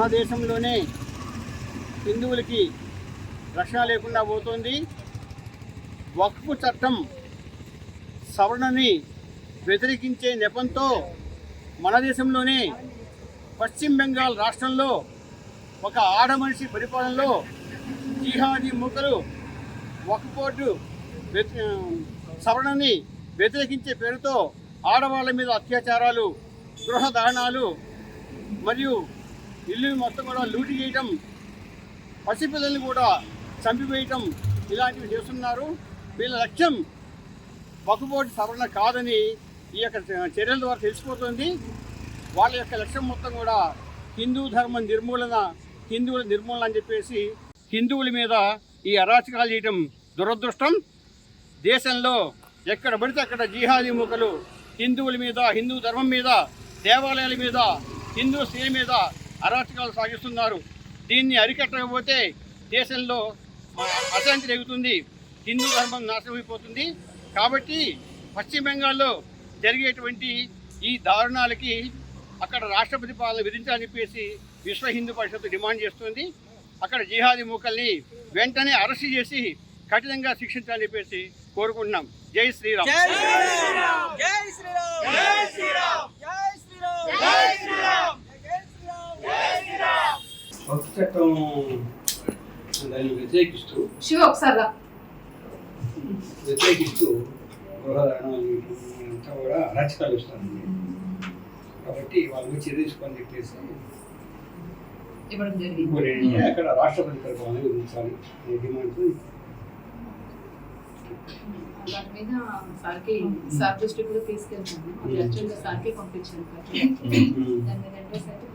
మన దేశంలోనే హిందువులకి రక్షణ లేకుండా పోతుంది. వక్ఫ్ చట్టం సవరణని వ్యతిరేకించే నెపంతో మన దేశంలోనే పశ్చిమ బెంగాల్ రాష్ట్రంలో ఒక ఆడమనిషి పరిపాలనలో జిహాదీ మూకలు వక్ఫ్ బోర్డు సవరణని వ్యతిరేకించే పేరుతో ఆడవాళ్ళ మీద అత్యాచారాలు, గృహ దహనాలు మరియు ఇల్లు మొత్తం కూడా లూటి చేయటం, పసిపిల్లల్ని కూడా చంపివేయటం ఇలాంటివి చేస్తున్నారు. వీళ్ళ లక్ష్యం వక్ఫ్ బోర్డు సవరణ కాదని ఈ యొక్క చర్యల ద్వారా తెలిసిపోతుంది. వాళ్ళ యొక్క లక్ష్యం మొత్తం కూడా హిందూ ధర్మ నిర్మూలన, హిందువుల నిర్మూలన అని చెప్పేసి హిందువుల మీద ఈ అరాచకాలు చేయటం దురదృష్టం. దేశంలో ఎక్కడ పడితే అక్కడ జిహాదీ మూకలు హిందువుల మీద, హిందూ ధర్మం మీద, దేవాలయాల మీద, హిందూ స్త్రీల మీద అరాచకాలు సాగిస్తున్నారు. దీన్ని అరికట్టకపోతే దేశంలో అశాంతి రేగుతుంది, హిందూ ధర్మం నాశనం అయిపోతుంది. కాబట్టి పశ్చిమ బెంగాల్లో జరిగేటువంటి ఈ దారుణాలకి అక్కడ రాష్ట్రపతి పాలన విధించాలని చెప్పేసి విశ్వ హిందూ పరిషత్ డిమాండ్ చేస్తుంది. అక్కడ జిహాదీ మూకల్ని వెంటనే అరెస్ట్ చేసి కఠినంగా శిక్షించాలని చెప్పేసి కోరుకుంటున్నాం. జై శ్రీరామ్. చట్టం దాన్ని వ్యతిరేకిస్తూ గృహదారణాలంతా కూడా అరాచకాలు ఇస్తుంది. కాబట్టి వాళ్ళు చర్య తీసుకొని చెప్పేసి అక్కడ రాష్ట్రపతి పరిపాలన విధించాలి అనే డిమాండ్ దాని మీద సార్కి సార్ దృష్టి కూడా తీసుకెళ్తాను. అది యాక్చువల్గా సార్కే పంపించాను. దాని మీద అడ్రస్ అయితే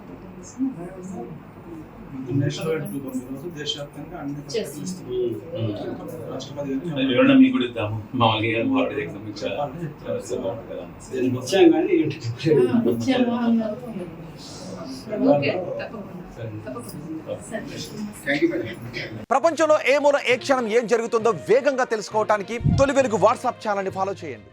ప్రపంచంలో ఏ మూల ఏ క్షణం ఏం జరుగుతుందో వేగంగా తెలుసుకోవడానికి తొలి వెలుగు వాట్సాప్ ఛానల్ని ఫాలో చేయండి.